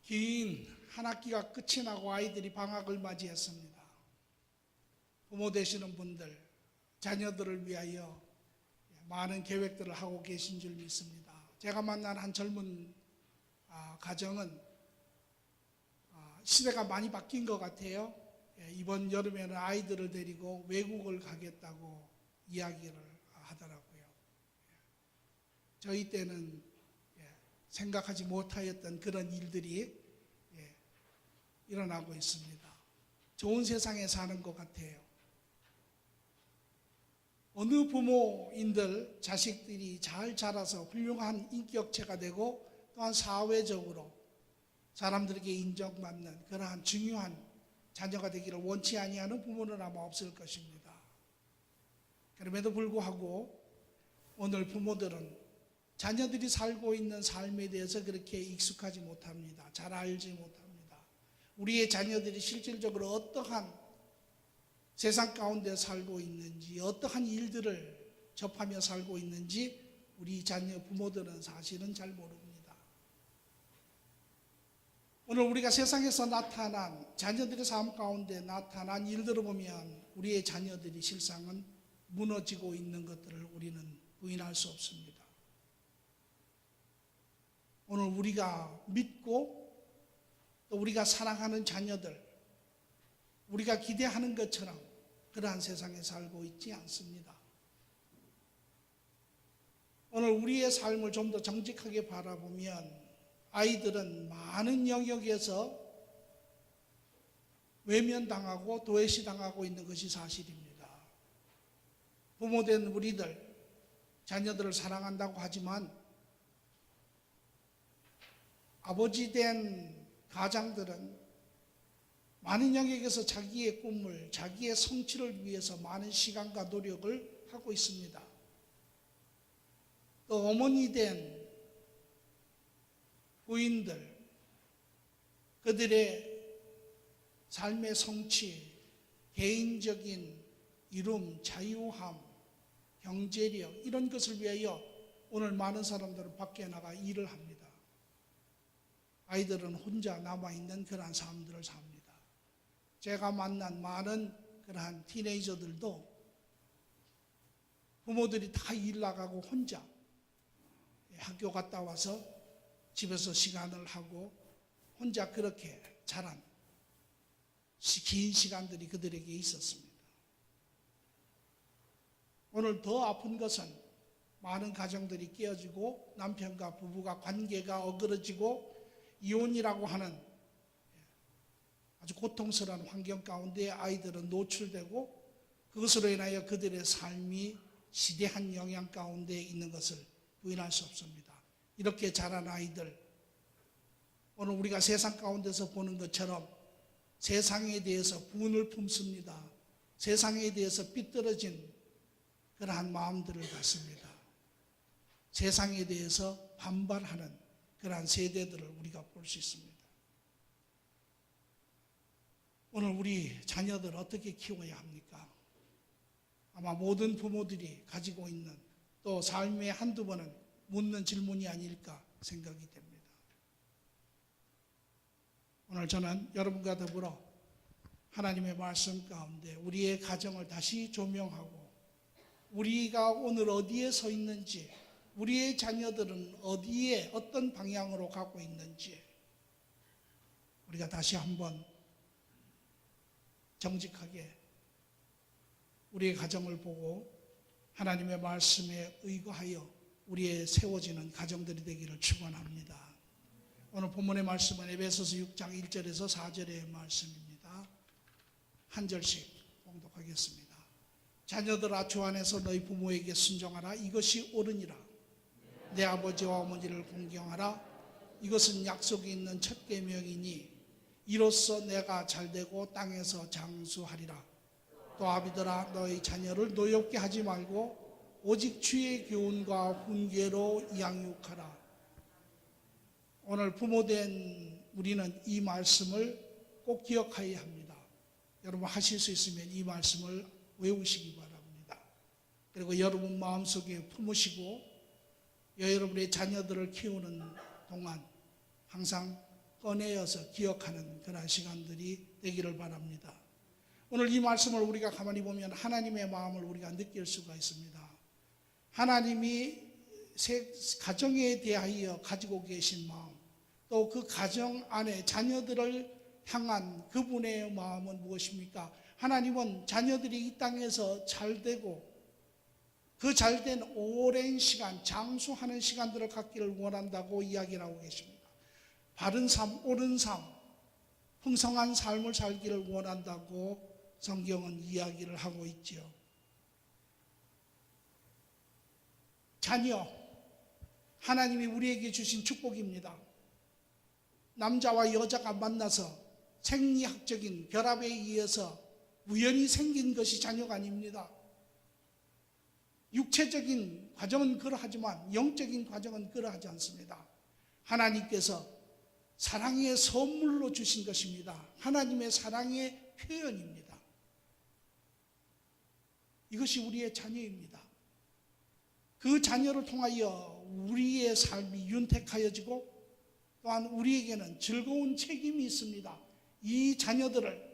긴 한 학기가 끝이 나고 아이들이 방학을 맞이했습니다. 부모 되시는 분들, 자녀들을 위하여 많은 계획들을 하고 계신 줄 믿습니다. 제가 만난 한 젊은 가정은 시대가 많이 바뀐 것 같아요. 이번 여름에는 아이들을 데리고 외국을 가겠다고 이야기를 하더라고요. 저희 때는 생각하지 못하였던 그런 일들이 일어나고 있습니다. 좋은 세상에 사는 것 같아요. 어느 부모인들 자식들이 잘 자라서 훌륭한 인격체가 되고 또한 사회적으로 사람들에게 인정받는 그러한 중요한 자녀가 되기를 원치 아니하는 부모는 아마 없을 것입니다. 그럼에도 불구하고 오늘 부모들은 자녀들이 살고 있는 삶에 대해서 그렇게 익숙하지 못합니다. 잘 알지 못합니다. 우리의 자녀들이 실질적으로 어떠한 세상 가운데 살고 있는지, 어떠한 일들을 접하며 살고 있는지 우리 자녀 부모들은 사실은 잘 모릅니다. 오늘 우리가 세상에서 나타난 자녀들의 삶 가운데 나타난 일들을 보면 우리의 자녀들이 실상은 무너지고 있는 것들을 우리는 부인할 수 없습니다. 오늘 우리가 믿고 또 우리가 사랑하는 자녀들, 우리가 기대하는 것처럼 그러한 세상에 살고 있지 않습니다. 오늘 우리의 삶을 좀 더 정직하게 바라보면 아이들은 많은 영역에서 외면당하고 도외시당하고 있는 것이 사실입니다. 부모된 우리들, 자녀들을 사랑한다고 하지만 아버지 된 가장들은 많은 영역에서 자기의 꿈을, 자기의 성취를 위해서 많은 시간과 노력을 하고 있습니다. 또 어머니 된 부인들, 그들의 삶의 성취, 개인적인 이룸, 자유함, 경제력 이런 것을 위하여 오늘 많은 사람들은 밖에 나가 일을 합니다. 아이들은 혼자 남아있는 그러한 삶들을 삽니다. 제가 만난 많은 그러한 티네이저들도 부모들이 다 일 나가고 혼자 학교 갔다 와서 집에서 시간을 하고 혼자 그렇게 자란 긴 시간들이 그들에게 있었습니다. 오늘 더 아픈 것은 많은 가정들이 깨어지고 남편과 부부가 관계가 어그러지고 이혼이라고 하는 아주 고통스러운 환경 가운데 아이들은 노출되고 그것으로 인하여 그들의 삶이 시대한 영향 가운데 있는 것을 부인할 수 없습니다. 이렇게 자란 아이들, 오늘 우리가 세상 가운데서 보는 것처럼 세상에 대해서 분을 품습니다. 세상에 대해서 삐뚤어진 그러한 마음들을 갖습니다. 세상에 대해서 반발하는 그러한 세대들을 우리가 볼 수 있습니다. 오늘 우리 자녀들 어떻게 키워야 합니까? 아마 모든 부모들이 가지고 있는 또 삶의 한두 번은 묻는 질문이 아닐까 생각이 됩니다. 오늘 저는 여러분과 더불어 하나님의 말씀 가운데 우리의 가정을 다시 조명하고 우리가 오늘 어디에 서 있는지, 우리의 자녀들은 어디에 어떤 방향으로 가고 있는지 우리가 다시 한번 정직하게 우리의 가정을 보고 하나님의 말씀에 의거하여 우리의 세워지는 가정들이 되기를 축원합니다. 오늘 본문의 말씀은 에베소서 6장 1절에서 4절의 말씀입니다. 한 절씩 봉독하겠습니다. 자녀들아, 주 안에서 너희 부모에게 순종하라. 이것이 옳으니라. 내 아버지와 어머니를 공경하라. 이것은 약속이 있는 첫 계명이니 이로써 내가 잘되고 땅에서 장수하리라. 또 아비들아, 너희 자녀를 노엽게 하지 말고 오직 주의 교훈과 훈계로 양육하라. 오늘 부모된 우리는 이 말씀을 꼭 기억해야 합니다. 여러분 하실 수 있으면 이 말씀을 외우시기 바랍니다. 그리고 여러분 마음속에 품으시고 여러분의 자녀들을 키우는 동안 항상 꺼내어서 기억하는 그런 시간들이 되기를 바랍니다. 오늘 이 말씀을 우리가 가만히 보면 하나님의 마음을 우리가 느낄 수가 있습니다. 하나님이 가정에 대하여 가지고 계신 마음, 또 그 가정 안에 자녀들을 향한 그분의 마음은 무엇입니까? 하나님은 자녀들이 이 땅에서 잘되고 그 잘된 오랜 시간, 장수하는 시간들을 갖기를 원한다고 이야기를 하고 계십니다. 바른 삶, 옳은 삶, 풍성한 삶을 살기를 원한다고 성경은 이야기를 하고 있지요. 자녀, 하나님이 우리에게 주신 축복입니다. 남자와 여자가 만나서 생리학적인 결합에 의해서 우연히 생긴 것이 자녀가 아닙니다. 육체적인 과정은 그러하지만 영적인 과정은 그러하지 않습니다. 하나님께서 사랑의 선물로 주신 것입니다. 하나님의 사랑의 표현입니다. 이것이 우리의 자녀입니다. 그 자녀를 통하여 우리의 삶이 윤택하여지고 또한 우리에게는 즐거운 책임이 있습니다. 이 자녀들을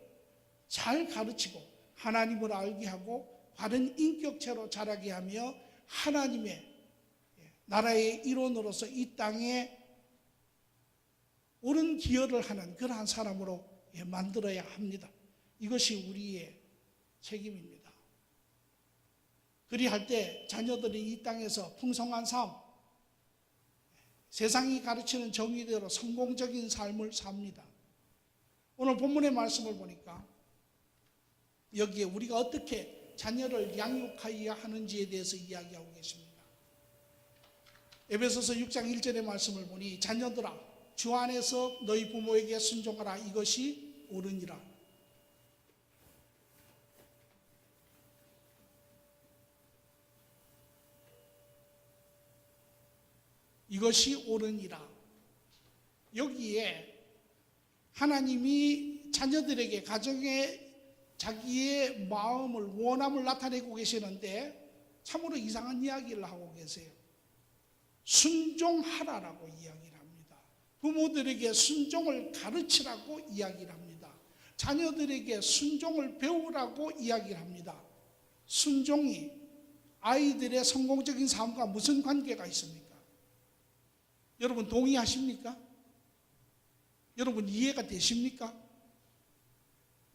잘 가르치고 하나님을 알게 하고 바른 인격체로 자라게 하며 하나님의 나라의 일원으로서 이 땅에 옳은 기여를 하는 그러한 사람으로 만들어야 합니다. 이것이 우리의 책임입니다. 그리할 때 자녀들이 이 땅에서 풍성한 삶, 세상이 가르치는 정의대로 성공적인 삶을 삽니다. 오늘 본문의 말씀을 보니까 여기에 우리가 어떻게 자녀를 양육하여야 하는지에 대해서 이야기하고 계십니다. 에베소서 6장 1절의 말씀을 보니 자녀들아 주 안에서 너희 부모에게 순종하라 이것이 옳으니라. 이것이 옳으니라. 여기에 하나님이 자녀들에게 가정에 자기의 마음을 원함을 나타내고 계시는데 참으로 이상한 이야기를 하고 계세요. 순종하라라고 이야기를 합니다. 부모들에게 순종을 가르치라고 이야기를 합니다. 자녀들에게 순종을 배우라고 이야기를 합니다. 순종이 아이들의 성공적인 삶과 무슨 관계가 있습니까? 여러분 동의하십니까? 여러분 이해가 되십니까?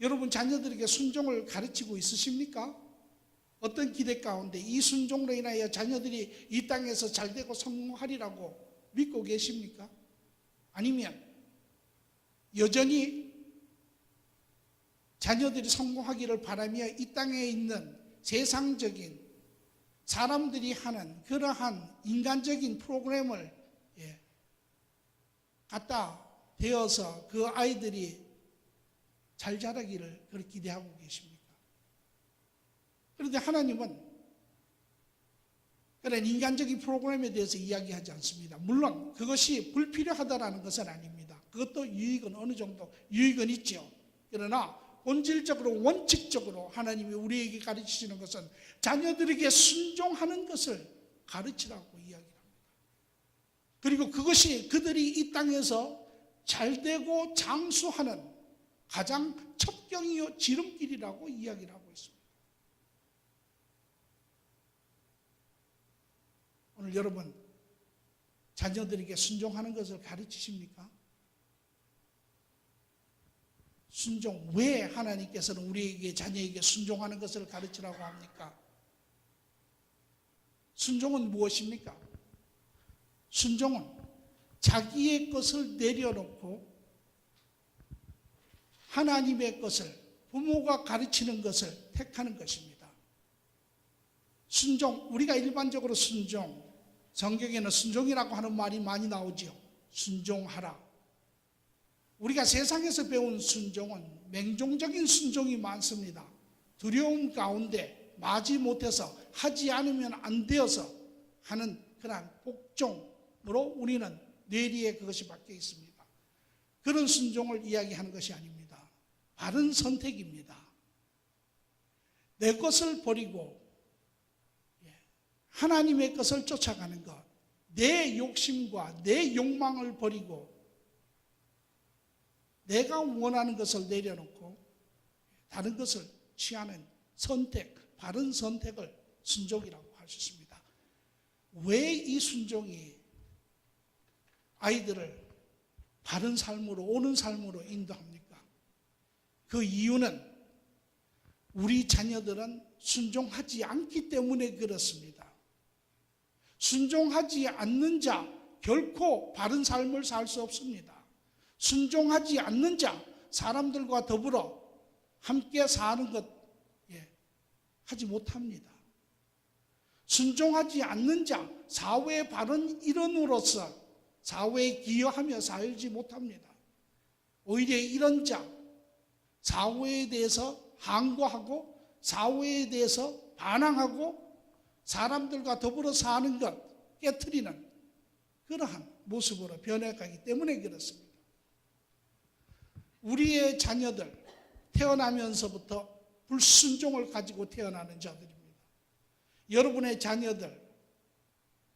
여러분 자녀들에게 순종을 가르치고 있으십니까? 어떤 기대 가운데 이 순종으로 인하여 자녀들이 이 땅에서 잘되고 성공하리라고 믿고 계십니까? 아니면 여전히 자녀들이 성공하기를 바라며 이 땅에 있는 세상적인 사람들이 하는 그러한 인간적인 프로그램을 갖다 대어서 그 아이들이 잘 자라기를 그렇게 기대하고 계십니까? 그런데 하나님은 그런 인간적인 프로그램에 대해서 이야기하지 않습니다. 물론 그것이 불필요하다라는 것은 아닙니다. 그것도 유익은 어느 정도 유익은 있죠. 그러나 본질적으로 원칙적으로 하나님이 우리에게 가르치시는 것은 자녀들에게 순종하는 것을 가르치라고 이야기합니다. 그리고 그것이 그들이 이 땅에서 잘되고 장수하는 가장 첩경이요 지름길이라고 이야기를 하고 있습니다. 오늘 여러분 자녀들에게 순종하는 것을 가르치십니까? 순종, 왜 하나님께서는 우리에게 자녀에게 순종하는 것을 가르치라고 합니까? 순종은 무엇입니까? 순종은 자기의 것을 내려놓고 하나님의 것을, 부모가 가르치는 것을 택하는 것입니다. 순종, 우리가 일반적으로 순종, 성경에는 순종이라고 하는 말이 많이 나오죠. 순종하라. 우리가 세상에서 배운 순종은 맹종적인 순종이 많습니다. 두려움 가운데 마지 못해서 하지 않으면 안 되어서 하는 그런 복종으로 우리는 뇌리에 그것이 박혀 있습니다. 그런 순종을 이야기하는 것이 아닙니다. 바른 선택입니다. 내 것을 버리고 하나님의 것을 쫓아가는 것, 내 욕심과 내 욕망을 버리고 내가 원하는 것을 내려놓고 다른 것을 취하는 선택, 바른 선택을 순종이라고 할 수 있습니다. 왜 이 순종이 아이들을 바른 삶으로, 옳은 삶으로 인도합니까? 그 이유는 우리 자녀들은 순종하지 않기 때문에 그렇습니다. 순종하지 않는 자 결코 바른 삶을 살 수 없습니다. 순종하지 않는 자, 사람들과 더불어 함께 사는 것 하지 못합니다. 순종하지 않는 자, 사회의 바른 일원으로서 사회에 기여하며 살지 못합니다. 오히려 이런 자, 사회에 대해서 항거하고 사회에 대해서 반항하고 사람들과 더불어 사는 것 깨트리는 그러한 모습으로 변해가기 때문에 그렇습니다. 우리의 자녀들 태어나면서부터 불순종을 가지고 태어나는 자들입니다. 여러분의 자녀들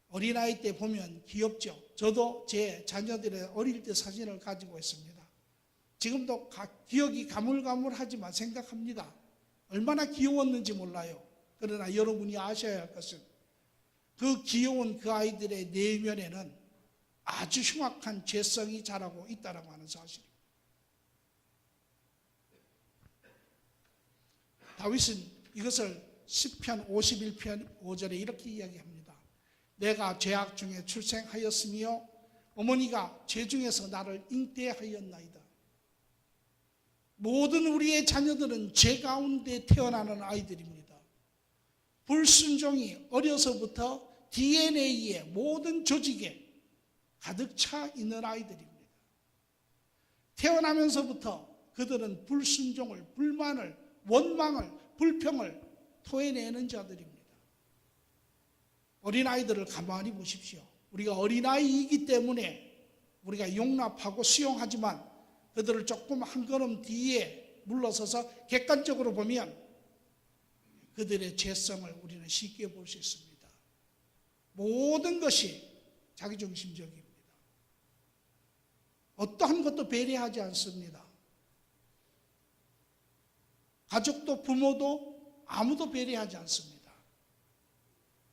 어린아이 때 보면 귀엽죠. 저도 제 자녀들의 어릴 때 사진을 가지고 있습니다. 지금도 기억이 가물가물하지만 생각합니다. 얼마나 귀여웠는지 몰라요. 그러나 여러분이 아셔야 할 것은 그 귀여운 그 아이들의 내면에는 아주 흉악한 죄성이 자라고 있다고 하는 사실입니다. 다윗은 이것을 시편 51편 5절에 이렇게 이야기합니다. 내가 죄악 중에 출생하였으며 어머니가 죄 중에서 나를 잉태하였나이다. 모든 우리의 자녀들은 죄 가운데 태어나는 아이들입니다. 불순종이 어려서부터 DNA의 모든 조직에 가득 차 있는 아이들입니다. 태어나면서부터 그들은 불순종을, 불만을, 원망을, 불평을 토해내는 자들입니다. 어린아이들을 가만히 보십시오. 우리가 어린아이이기 때문에 우리가 용납하고 수용하지만 그들을 조금 한 걸음 뒤에 물러서서 객관적으로 보면 그들의 죄성을 우리는 쉽게 볼 수 있습니다. 모든 것이 자기중심적입니다. 어떠한 것도 배려하지 않습니다. 가족도 부모도 아무도 배려하지 않습니다.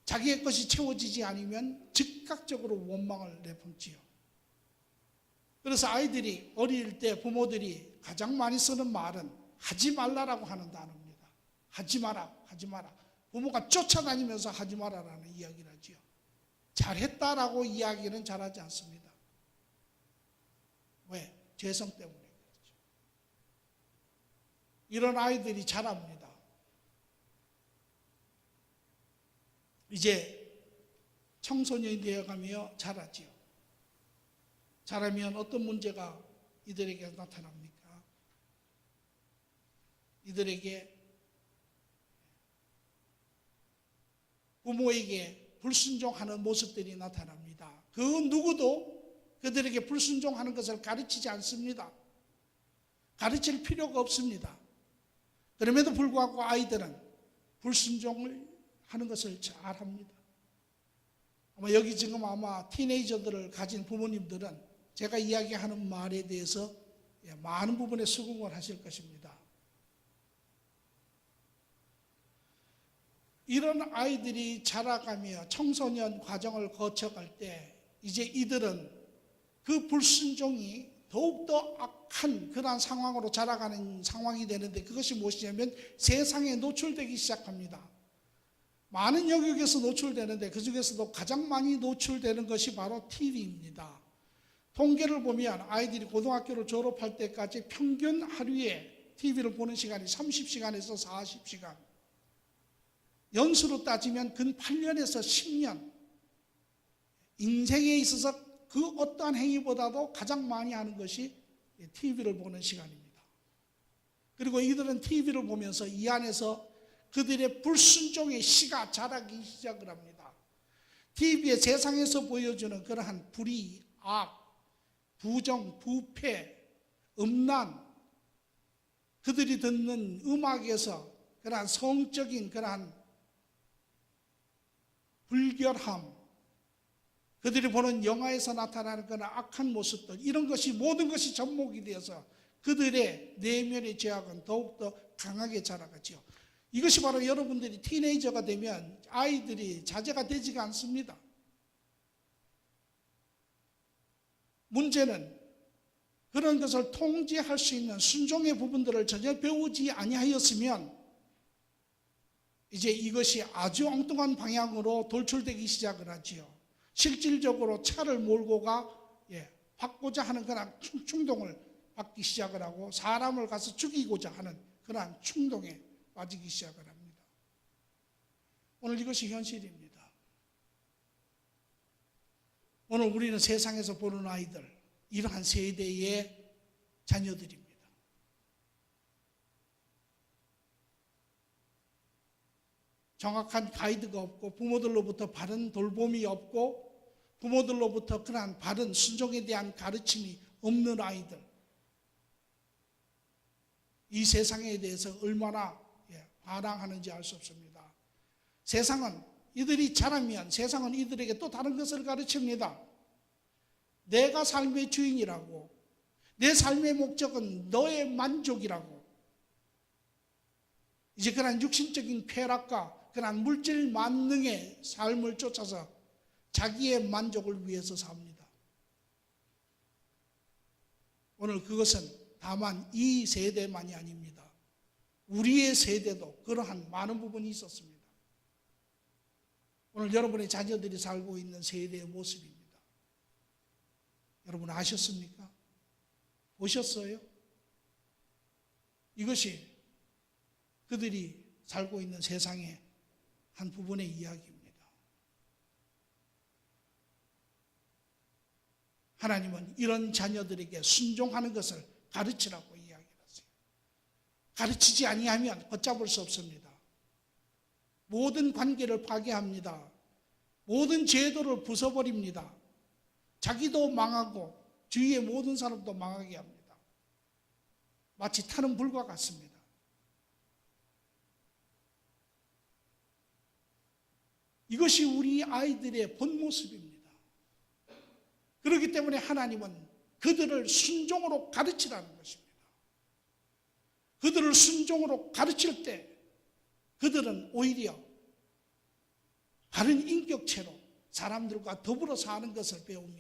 자기의 것이 채워지지 않으면 즉각적으로 원망을 내뿜지요. 그래서 아이들이 어릴 때 부모들이 가장 많이 쓰는 말은 하지 말라라고 하는 단어입니다. 하지 마라, 하지 마라. 부모가 쫓아다니면서 하지 마라라는 이야기를 하지요. 잘했다라고 이야기는 잘하지 않습니다. 왜? 죄성 때문에 그렇죠. 이런 아이들이 자랍니다. 이제 청소년이 되어가며 자라지요. 자라면 어떤 문제가 이들에게 나타납니까? 이들에게 부모에게 불순종하는 모습들이 나타납니다. 그 누구도 그들에게 불순종하는 것을 가르치지 않습니다. 가르칠 필요가 없습니다. 그럼에도 불구하고 아이들은 불순종을 하는 것을 잘 합니다. 아마 여기 지금 아마 티네이저들을 가진 부모님들은 제가 이야기하는 말에 대해서 많은 부분에 수긍을 하실 것입니다. 이런 아이들이 자라가며 청소년 과정을 거쳐갈 때 이제 이들은 그 불순종이 더욱더 악한 그러한 상황으로 자라가는 상황이 되는데 그것이 무엇이냐면 세상에 노출되기 시작합니다. 많은 영역에서 노출되는데 그 중에서도 가장 많이 노출되는 것이 바로 TV입니다. 통계를 보면 아이들이 고등학교를 졸업할 때까지 평균 하루에 TV를 보는 시간이 30시간에서 40시간. 연수로 따지면 근 8년에서 10년. 인생에 있어서 그 어떠한 행위보다도 가장 많이 하는 것이 TV를 보는 시간입니다. 그리고 이들은 TV를 보면서 이 안에서 그들의 불순종의 씨가 자라기 시작을 합니다. TV에 세상에서 보여주는 그러한 불의, 악, 부정, 부패, 음란, 그들이 듣는 음악에서 그러한 성적인 그러한 불결함, 그들이 보는 영화에서 나타나는 그런 악한 모습들, 이런 것이 모든 것이 접목이 되어서 그들의 내면의 죄악은 더욱더 강하게 자라가죠. 이것이 바로 여러분들이 티네이저가 되면 아이들이 자제가 되지가 않습니다. 문제는 그런 것을 통제할 수 있는 순종의 부분들을 전혀 배우지 아니하였으면 이제 이것이 아주 엉뚱한 방향으로 돌출되기 시작을 하지요. 실질적으로 차를 몰고 받고자 하는 그런 충동을 받기 시작을 하고 사람을 가서 죽이고자 하는 그러한 충동에 빠지기 시작을 합니다. 오늘 이것이 현실입니다. 오늘 우리는 세상에서 보는 아이들, 이러한 세대의 자녀들입니다. 정확한 가이드가 없고 부모들로부터 바른 돌봄이 없고 부모들로부터 그러한 바른 순종에 대한 가르침이 없는 아이들, 이 세상에 대해서 얼마나 반항하는지 알 수 없습니다. 세상은 이들이 자라면 세상은 이들에게 또 다른 것을 가르칩니다. 내가 삶의 주인이라고, 내 삶의 목적은 너의 만족이라고. 이제 그런 육신적인 쾌락과 그런 물질 만능의 삶을 쫓아서 자기의 만족을 위해서 삽니다. 오늘 그것은 다만 이 세대만이 아닙니다. 우리의 세대도 그러한 많은 부분이 있었습니다. 오늘 여러분의 자녀들이 살고 있는 세대의 모습입니다. 여러분 아셨습니까? 보셨어요? 이것이 그들이 살고 있는 세상의 한 부분의 이야기입니다. 하나님은 이런 자녀들에게 순종하는 것을 가르치라고 이야기를 하세요. 가르치지 아니하면 걷잡을 수 없습니다. 모든 관계를 파괴합니다. 모든 제도를 부숴버립니다. 자기도 망하고 주위의 모든 사람도 망하게 합니다. 마치 타는 불과 같습니다. 이것이 우리 아이들의 본 모습입니다. 그렇기 때문에 하나님은 그들을 순종으로 가르치라는 것입니다. 그들을 순종으로 가르칠 때 그들은 오히려 바른 인격체로 사람들과 더불어 사는 것을 배우며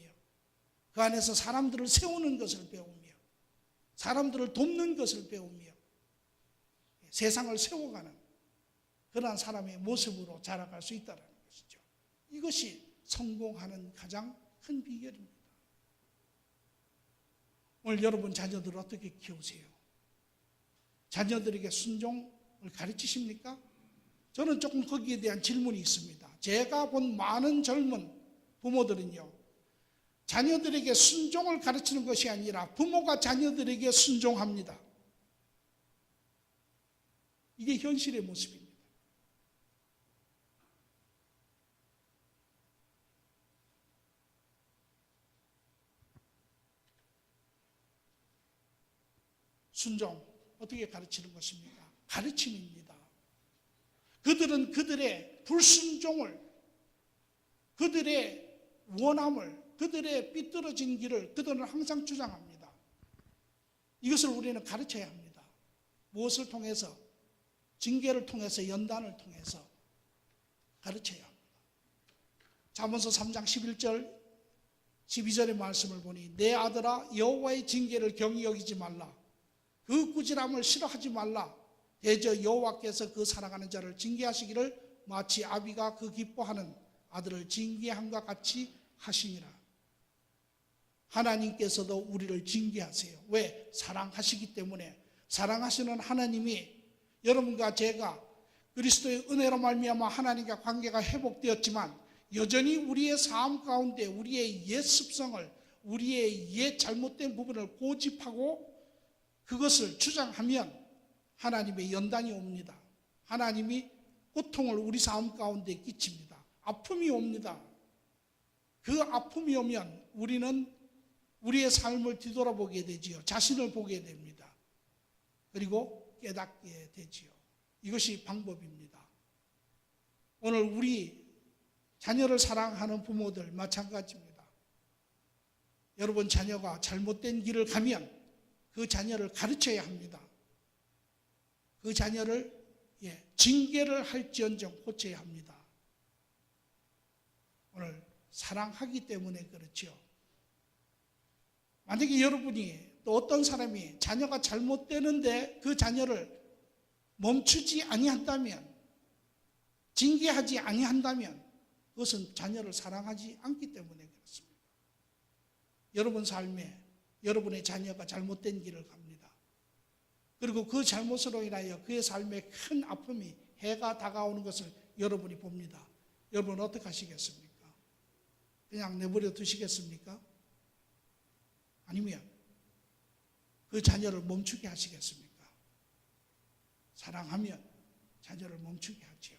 그 안에서 사람들을 세우는 것을 배우며 사람들을 돕는 것을 배우며 세상을 세워가는 그러한 사람의 모습으로 자라갈 수 있다는 것이죠. 이것이 성공하는 가장 큰 비결입니다. 오늘 여러분 자녀들을 어떻게 키우세요? 자녀들에게 순종을 가르치십니까? 저는 조금 거기에 대한 질문이 있습니다. 제가 본 많은 젊은 부모들은요, 자녀들에게 순종을 가르치는 것이 아니라 부모가 자녀들에게 순종합니다. 이게 현실의 모습입니다. 순종, 어떻게 가르치는 것입니까? 가르침입니다. 그들은 그들의 불순종을, 그들의 원함을, 그들의 삐뚤어진 길을 그들은 항상 주장합니다. 이것을 우리는 가르쳐야 합니다. 무엇을 통해서? 징계를 통해서, 연단을 통해서 가르쳐야 합니다. 잠언서 3장 11절 12절의 말씀을 보니 내 아들아 여호와의 징계를 경히 여기지 말라. 그 꾸지람을 싫어하지 말라. 대저 여호와께서 그 사랑하는 자를 징계하시기를 마치 아비가 그 기뻐하는 아들을 징계함과 같이 하시니라. 하나님께서도 우리를 징계하세요. 왜? 사랑하시기 때문에. 사랑하시는 하나님이 여러분과 제가 그리스도의 은혜로 말미암아 하나님과 관계가 회복되었지만 여전히 우리의 삶 가운데 우리의 옛 습성을, 우리의 옛 잘못된 부분을 고집하고 그것을 주장하면 하나님의 연단이 옵니다. 하나님이 고통을 우리 삶 가운데 끼칩니다. 아픔이 옵니다. 그 아픔이 오면 우리는 우리의 삶을 뒤돌아보게 되지요. 자신을 보게 됩니다. 그리고 깨닫게 되지요. 이것이 방법입니다. 오늘 우리 자녀를 사랑하는 부모들 마찬가지입니다. 여러분 자녀가 잘못된 길을 가면 그 자녀를 가르쳐야 합니다. 그 자녀를 징계를 할지언정 고쳐야 합니다. 오늘 사랑하기 때문에 그렇죠. 만약에 여러분이 또 어떤 사람이 자녀가 잘못되는데 그 자녀를 멈추지 아니한다면, 징계하지 아니한다면 그것은 자녀를 사랑하지 않기 때문에 그렇습니다. 여러분 삶에 여러분의 자녀가 잘못된 길을 갑니다. 그리고 그 잘못으로 인하여 그의 삶에 큰 아픔이, 해가 다가오는 것을 여러분이 봅니다. 여러분 어떻게 하시겠습니까? 그냥 내버려 두시겠습니까? 아니면 그 자녀를 멈추게 하시겠습니까? 사랑하면 자녀를 멈추게 하지요.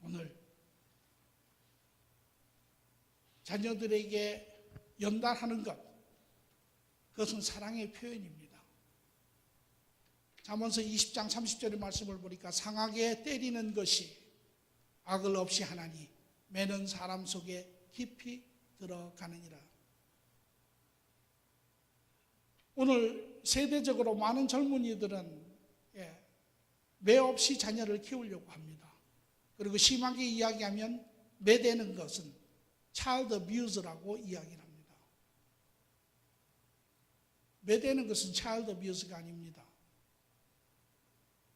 오늘 자녀들에게 연단하는 것, 그것은 사랑의 표현입니다. 잠언서 20장 30절의 말씀을 보니까 상하게 때리는 것이 악을 없이 하나니 매는 사람 속에 깊이 들어가느니라. 오늘 세대적으로 많은 젊은이들은 매 없이 자녀를 키우려고 합니다. 그리고 심하게 이야기하면 매대는 것은 child abuse라고 이야기를 합니다. 매대는 것은 child abuse가 아닙니다.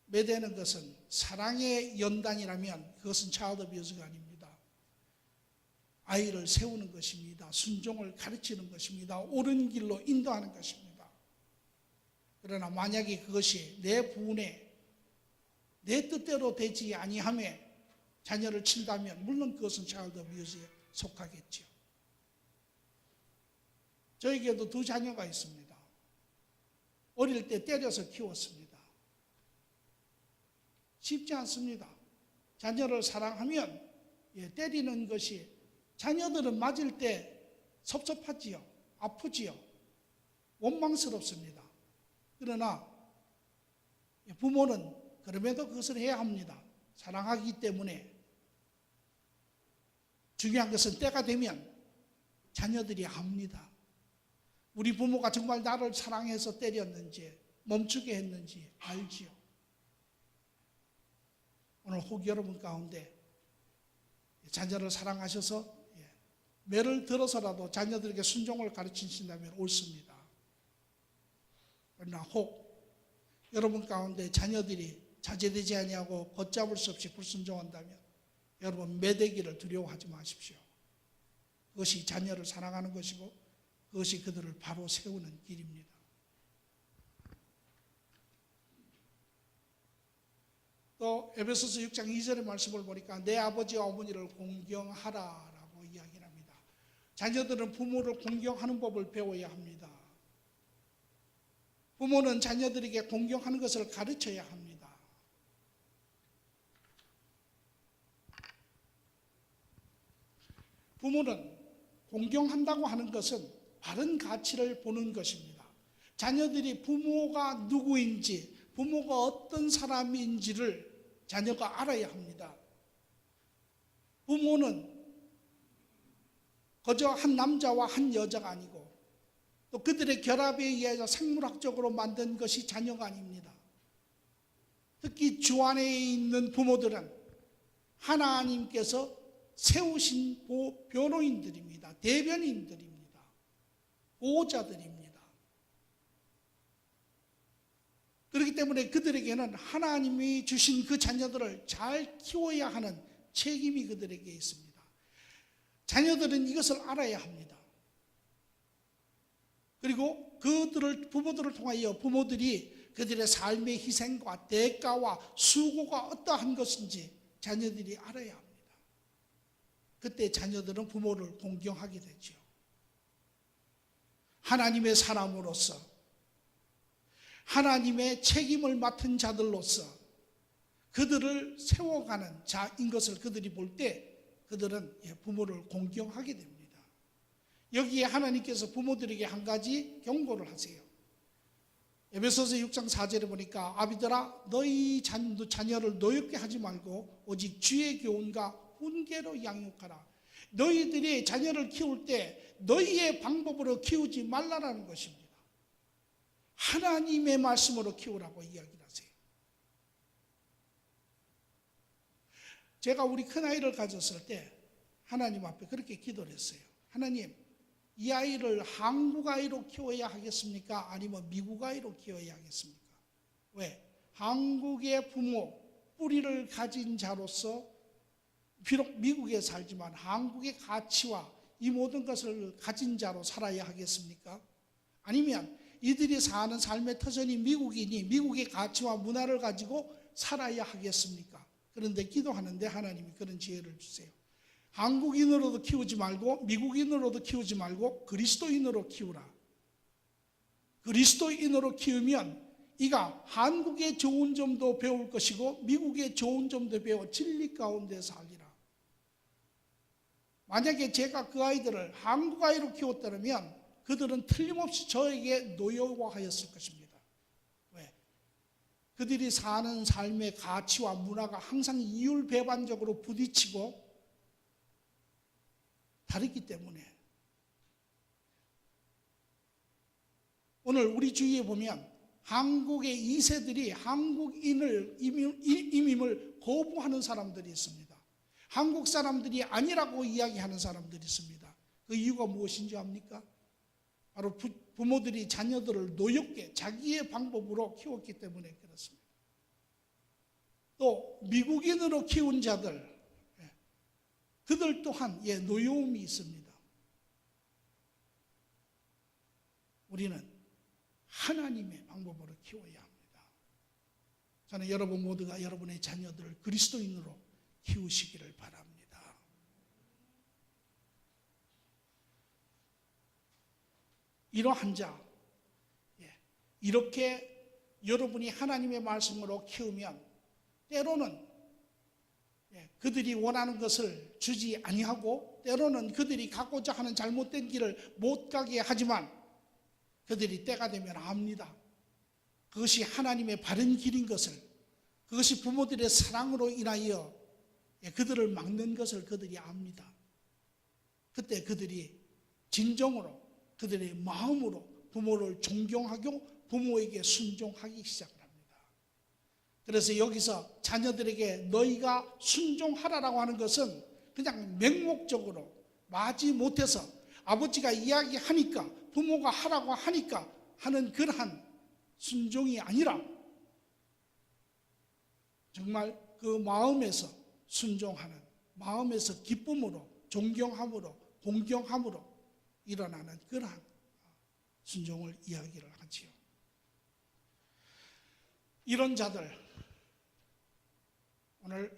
매대는 것은 사랑의 연단이라면 그것은 child abuse가 아닙니다. 아이를 세우는 것입니다. 순종을 가르치는 것입니다. 옳은 길로 인도하는 것입니다. 그러나 만약에 그것이 내 부분에 내 뜻대로 되지 아니하며 자녀를 친다면 물론 그것은 child abuse에 속하겠죠. 저에게도 두 자녀가 있습니다. 어릴 때 때려서 키웠습니다. 쉽지 않습니다. 자녀를 사랑하면 때리는 것이, 자녀들은 맞을 때 섭섭하지요. 아프지요. 원망스럽습니다. 그러나 부모는 그럼에도 그것을 해야 합니다. 사랑하기 때문에. 중요한 것은 때가 되면 자녀들이 압니다. 우리 부모가 정말 나를 사랑해서 때렸는지 멈추게 했는지 알지요. 오늘 혹 여러분 가운데 자녀를 사랑하셔서 매를 들어서라도 자녀들에게 순종을 가르치신다면 옳습니다. 그러나 혹 여러분 가운데 자녀들이 자제되지 아니하고 걷잡을 수 없이 불순종한다면 여러분 매대기를 두려워하지 마십시오. 그것이 자녀를 사랑하는 것이고 그것이 그들을 바로 세우는 길입니다. 또 에베소서 6장 2절의 말씀을 보니까 내 아버지와 어머니를 공경하라라고 이야기를 합니다. 자녀들은 부모를 공경하는 법을 배워야 합니다. 부모는 자녀들에게 공경하는 것을 가르쳐야 합니다. 부모는 공경한다고 하는 것은 바른 가치를 보는 것입니다. 자녀들이 부모가 누구인지, 부모가 어떤 사람인지를 자녀가 알아야 합니다. 부모는 그저 한 남자와 한 여자가 아니고 또 그들의 결합에 의해서 생물학적으로 만든 것이 자녀가 아닙니다. 특히 주 안에 있는 부모들은 하나님께서 세우신 변호인들입니다. 대변인들입니다. 보호자들입니다. 그렇기 때문에 그들에게는 하나님이 주신 그 자녀들을 잘 키워야 하는 책임이 그들에게 있습니다. 자녀들은 이것을 알아야 합니다. 그리고 부모들을 통하여 부모들이 그들의 삶의 희생과 대가와 수고가 어떠한 것인지 자녀들이 알아야 합니다. 그때 자녀들은 부모를 공경하게 되죠. 하나님의 사람으로서, 하나님의 책임을 맡은 자들로서 그들을 세워가는 자인 것을 그들이 볼 때 그들은 부모를 공경하게 됩니다. 여기에 하나님께서 부모들에게 한 가지 경고를 하세요. 에베소서 6장 4절에 보니까 아비들아 너희 자녀를 노엽게 하지 말고 오직 주의 교훈과 훈계로 양육하라. 너희들이 자녀를 키울 때 너희의 방법으로 키우지 말라라는 것입니다. 하나님의 말씀으로 키우라고 이야기를 하세요. 제가 우리 큰아이를 가졌을 때 하나님 앞에 그렇게 기도를 했어요. 하나님, 이 아이를 한국 아이로 키워야 하겠습니까? 아니면 미국 아이로 키워야 하겠습니까? 왜? 한국의 부모, 뿌리를 가진 자로서 비록 미국에 살지만 한국의 가치와 이 모든 것을 가진 자로 살아야 하겠습니까? 아니면 이들이 사는 삶의 터전이 미국이니 미국의 가치와 문화를 가지고 살아야 하겠습니까? 그런데 기도하는데 하나님이 그런 지혜를 주세요. 한국인으로도 키우지 말고 미국인으로도 키우지 말고 그리스도인으로 키우라. 그리스도인으로 키우면 이가 한국의 좋은 점도 배울 것이고 미국의 좋은 점도 배워 진리 가운데 살리라. 만약에 제가 그 아이들을 한국 아이로 키웠다면 그들은 틀림없이 저에게 노여워하였을 것입니다. 왜? 그들이 사는 삶의 가치와 문화가 항상 이율배반적으로 부딪히고 다르기 때문에 오늘 우리 주위에 보면 한국의 2세들이 한국인을 이민을 거부하는 사람들이 있습니다. 한국 사람들이 아니라고 이야기하는 사람들이 있습니다. 그 이유가 무엇인지 압니까? 바로 부모들이 자녀들을 노엽게 자기의 방법으로 키웠기 때문에 그렇습니다. 또 미국인으로 키운 자들, 그들 또한 노여움이 있습니다. 우리는 하나님의 방법으로 키워야 합니다. 저는 여러분 모두가 여러분의 자녀들을 그리스도인으로 키우시기를 바랍니다. 이러한 자, 이렇게 여러분이 하나님의 말씀으로 키우면 때로는 그들이 원하는 것을 주지 아니하고 때로는 그들이 가고자 하는 잘못된 길을 못 가게 하지만 그들이 때가 되면 압니다. 그것이 하나님의 바른 길인 것을, 그것이 부모들의 사랑으로 인하여 그들을 막는 것을 그들이 압니다. 그때 그들이 진정으로 그들의 마음으로 부모를 존경하고 부모에게 순종하기 시작합니다. 그래서 여기서 자녀들에게 너희가 순종하라라고 하는 것은 그냥 맹목적으로 마지 못해서 아버지가 이야기하니까 부모가 하라고 하니까 하는 그러한 순종이 아니라 정말 그 마음에서 순종하는, 마음에서 기쁨으로 존경함으로 공경함으로 일어나는 그러한 순종을 이야기를 하지요. 이런 자들, 오늘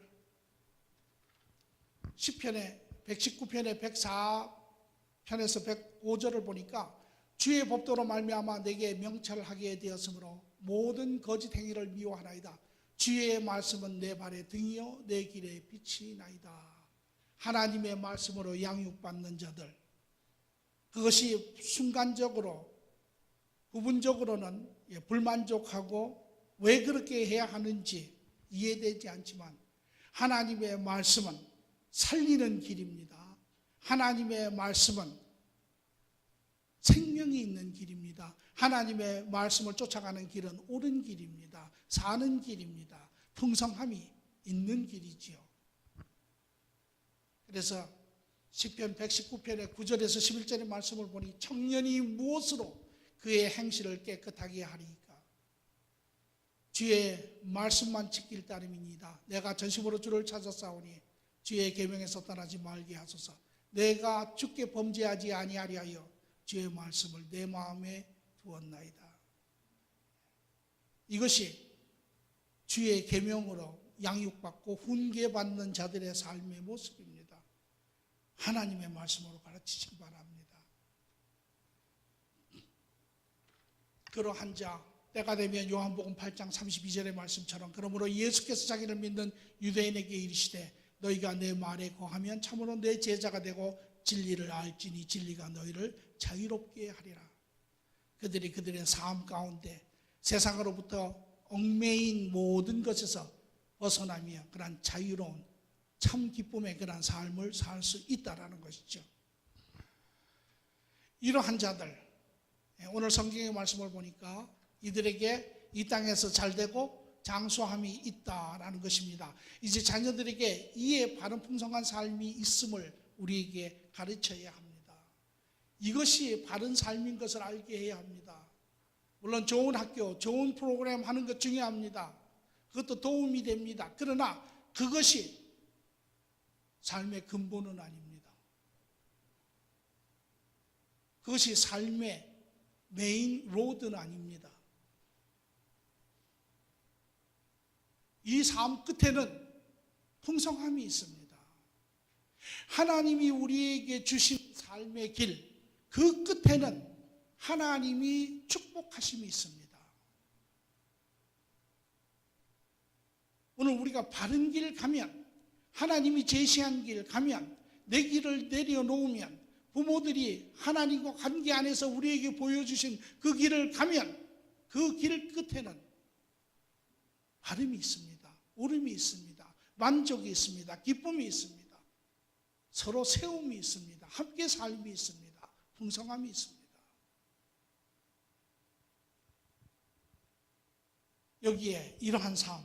시편의 119편의 104편에서 105절을 보니까 주의 법도로 말미암아 내게 명철하게 되었으므로 모든 거짓 행위를 미워하나이다. 주의 말씀은 내 발의 등이요 내 길의 빛이 나이다. 하나님의 말씀으로 양육받는 자들, 그것이 순간적으로 부분적으로는 불만족하고 왜 그렇게 해야 하는지 이해되지 않지만 하나님의 말씀은 살리는 길입니다. 하나님의 말씀은 생명이 있는 길입니다. 하나님의 말씀을 쫓아가는 길은 옳은 길입니다. 사는 길입니다. 풍성함이 있는 길이지요. 그래서 시편 119편의 9절에서 11절의 말씀을 보니 청년이 무엇으로 그의 행실을 깨끗하게 하리까? 주의 말씀만 지킬 따름이니이다. 내가 전심으로 주를 찾았사오니 주의 계명에서 떠나지 말게 하소서. 내가 주께 범죄하지 아니하리 하여 주의 말씀을 내 마음에 두었나이다. 이것이 주의 계명으로 양육받고 훈계받는 자들의 삶의 모습입니다. 하나님의 말씀으로 가르치시기 바랍니다. 그러한 자, 때가 되면 요한복음 8장 32절의 말씀처럼 그러므로 예수께서 자기를 믿는 유대인에게 이르시되 너희가 내 말에 거하면 참으로 내 제자가 되고 진리를 알지니 진리가 너희를 자유롭게 하리라. 그들이 그들의 삶 가운데 세상으로부터 얽매인 모든 것에서 벗어나며 그러한 자유로운 참 기쁨의 그러한 삶을 살 수 있다라는 것이죠. 이러한 자들, 오늘 성경의 말씀을 보니까 이들에게 이 땅에서 잘되고 장수함이 있다라는 것입니다. 이제 자녀들에게 이에 바른 풍성한 삶이 있음을 우리에게 가르쳐야 합니다. 이것이 바른 삶인 것을 알게 해야 합니다. 물론 좋은 학교, 좋은 프로그램 하는 것 중요합니다. 그것도 도움이 됩니다. 그러나 그것이 삶의 근본은 아닙니다. 그것이 삶의 메인 로드는 아닙니다. 이 삶 끝에는 풍성함이 있습니다. 하나님이 우리에게 주신 삶의 길, 그 끝에는 하나님이 축복하심이 있습니다. 오늘 우리가 바른 길 가면, 하나님이 제시한 길 가면, 내 길을 내려놓으면, 부모들이 하나님과 관계 안에서 우리에게 보여주신 그 길을 가면 그 길 끝에는 바름이 있습니다. 오름이 있습니다. 만족이 있습니다. 기쁨이 있습니다. 서로 세움이 있습니다. 함께 삶이 있습니다. 풍성함이 있습니다. 여기에 이러한 삶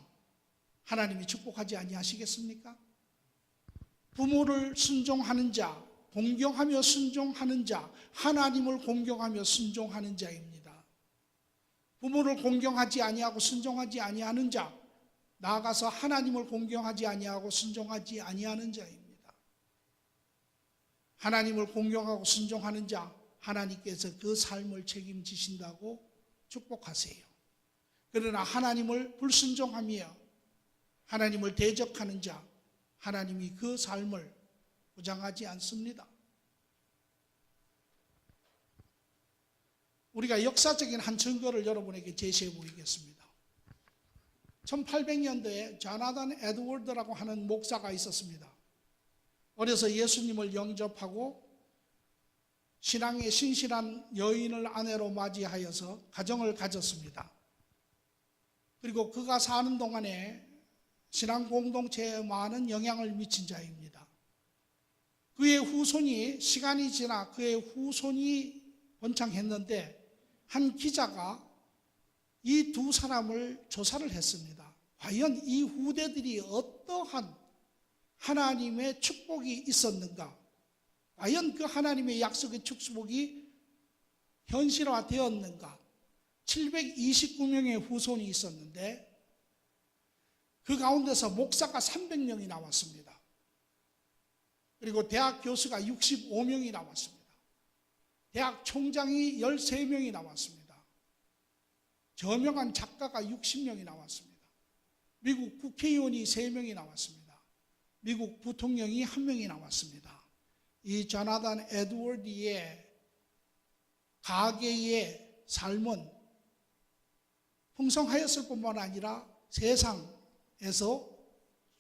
하나님이 축복하지 아니하시겠습니까? 부모를 순종하는 자, 공경하며 순종하는 자, 하나님을 공경하며 순종하는 자입니다. 부모를 공경하지 아니하고 순종하지 아니하는 자, 나아가서 하나님을 공경하지 아니하고 순종하지 아니하는 자입니다. 하나님을 공경하고 순종하는 자, 하나님께서 그 삶을 책임지신다고 축복하세요. 그러나 하나님을 불순종하며 하나님을 대적하는 자, 하나님이 그 삶을 보장하지 않습니다. 우리가 역사적인 한 증거를 여러분에게 제시해 보이겠습니다. 1800년대에 조나단 에드워드라고 하는 목사가 있었습니다. 어려서 예수님을 영접하고 신앙에 신실한 여인을 아내로 맞이하여서 가정을 가졌습니다. 그리고 그가 사는 동안에 신앙 공동체에 많은 영향을 미친 자입니다. 그의 후손이, 시간이 지나 그의 후손이 번창했는데 한 기자가 이 두 사람을 조사를 했습니다. 과연 이 후대들이 어떠한 하나님의 축복이 있었는가? 과연 그 하나님의 약속의 축복이 현실화되었는가? 729명의 후손이 있었는데 그 가운데서 목사가 300명이 나왔습니다. 그리고 대학 교수가 65명이 나왔습니다. 대학 총장이 13명이 나왔습니다. 저명한 작가가 60명이 나왔습니다. 미국 국회의원이 3명이 나왔습니다. 미국 부통령이 1명이 나왔습니다. 이 조나단 에드워드의 가계의 삶은 풍성하였을 뿐만 아니라 세상에서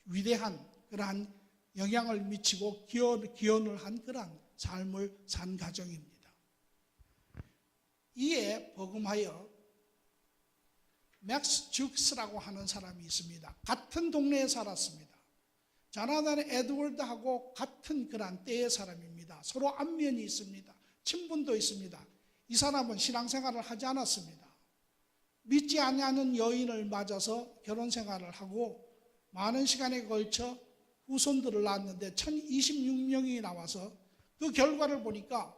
위대한 그러한 영향을 미치고 기원을 한 그러한 삶을 산 가정입니다. 이에 버금하여 맥스 죽스라고 하는 사람이 있습니다. 같은 동네에 살았습니다. 조나단 에드워드하고 같은 그러한 때의 사람입니다. 서로 안면이 있습니다. 친분도 있습니다. 이 사람은 신앙생활을 하지 않았습니다. 믿지 않는 여인을 맞아서 결혼생활을 하고 많은 시간에 걸쳐 후손들을 낳았는데 1026명이 나와서 그 결과를 보니까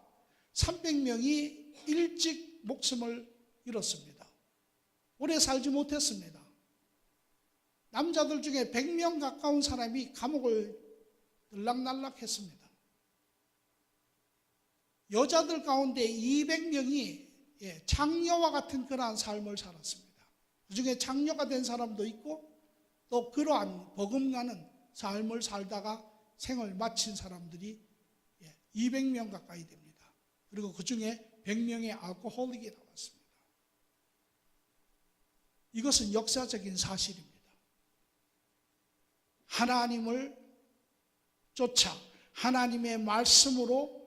300명이 일찍 목숨을 잃었습니다. 오래 살지 못했습니다. 남자들 중에 100명 가까운 사람이 감옥을 들락날락했습니다. 여자들 가운데 200명이 장녀와 같은 그러한 삶을 살았습니다. 그중에 장녀가 된 사람도 있고 또 그러한 버금가는 삶을 살다가 생을 마친 사람들이 200명 가까이 됩니다. 그리고 그중에 100명의 알코올릭이 나왔습니다. 이것은 역사적인 사실입니다. 하나님을 쫓아 하나님의 말씀으로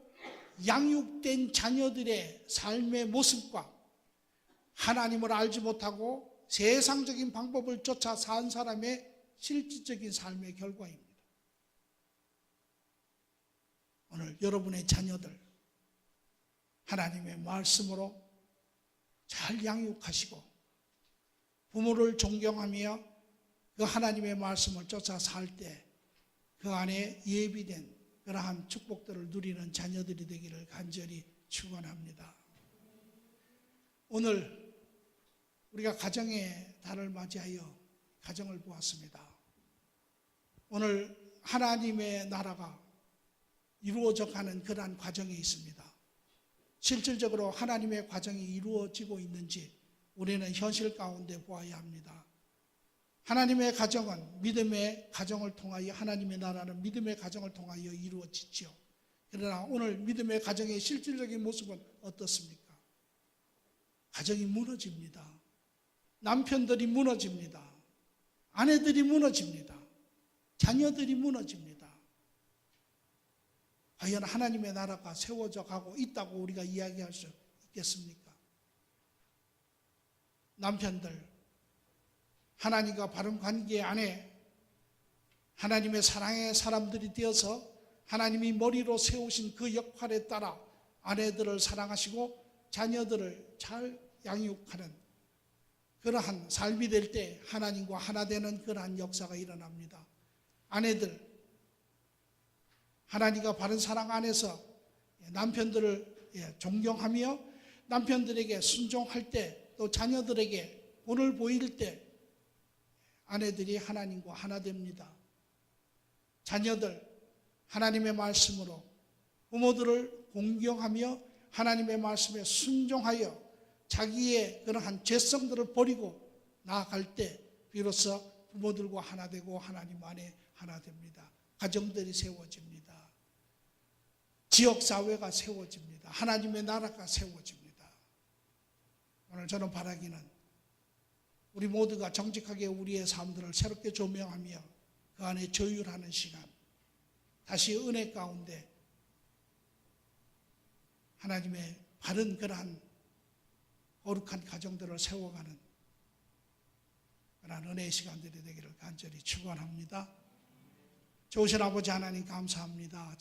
양육된 자녀들의 삶의 모습과 하나님을 알지 못하고 세상적인 방법을 쫓아 산 사람의 실질적인 삶의 결과입니다. 오늘 여러분의 자녀들 하나님의 말씀으로 잘 양육하시고 부모를 존경하며 그 하나님의 말씀을 쫓아 살 때 그 안에 예비된 그러한 축복들을 누리는 자녀들이 되기를 간절히 축원합니다. 오늘 우리가 가정의 달을 맞이하여 가정을 보았습니다. 오늘 하나님의 나라가 이루어져 가는 그러한 과정에 있습니다. 실질적으로 하나님의 과정이 이루어지고 있는지 우리는 현실 가운데 보아야 합니다. 하나님의 가정은 믿음의 가정을 통하여, 하나님의 나라는 믿음의 가정을 통하여 이루어지죠. 그러나 오늘 믿음의 가정의 실질적인 모습은 어떻습니까? 가정이 무너집니다. 남편들이 무너집니다. 아내들이 무너집니다. 자녀들이 무너집니다. 과연 하나님의 나라가 세워져 가고 있다고 우리가 이야기할 수 있겠습니까? 남편들, 하나님과 바른 관계 안에 하나님의 사랑의 사람들이 되어서 하나님이 머리로 세우신 그 역할에 따라 아내들을 사랑하시고 자녀들을 잘 양육하는 그러한 삶이 될 때 하나님과 하나 되는 그러한 역사가 일어납니다. 아내들, 하나님과 바른 사랑 안에서 남편들을 존경하며 남편들에게 순종할 때, 또 자녀들에게 본을 보일 때 아내들이 하나님과 하나 됩니다. 자녀들, 하나님의 말씀으로 부모들을 공경하며 하나님의 말씀에 순종하여 자기의 그러한 죄성들을 버리고 나아갈 때 비로소 부모들과 하나 되고 하나님 안에 하나 됩니다. 가정들이 세워집니다. 지역사회가 세워집니다. 하나님의 나라가 세워집니다. 오늘 저는 바라기는 우리 모두가 정직하게 우리의 삶들을 새롭게 조명하며 그 안에 조율하는 시간, 다시 은혜 가운데 하나님의 바른 그러한 거룩한 가정들을 세워가는 그러한 은혜의 시간들이 되기를 간절히 축원합니다. 좋으신 아버지 하나님 감사합니다.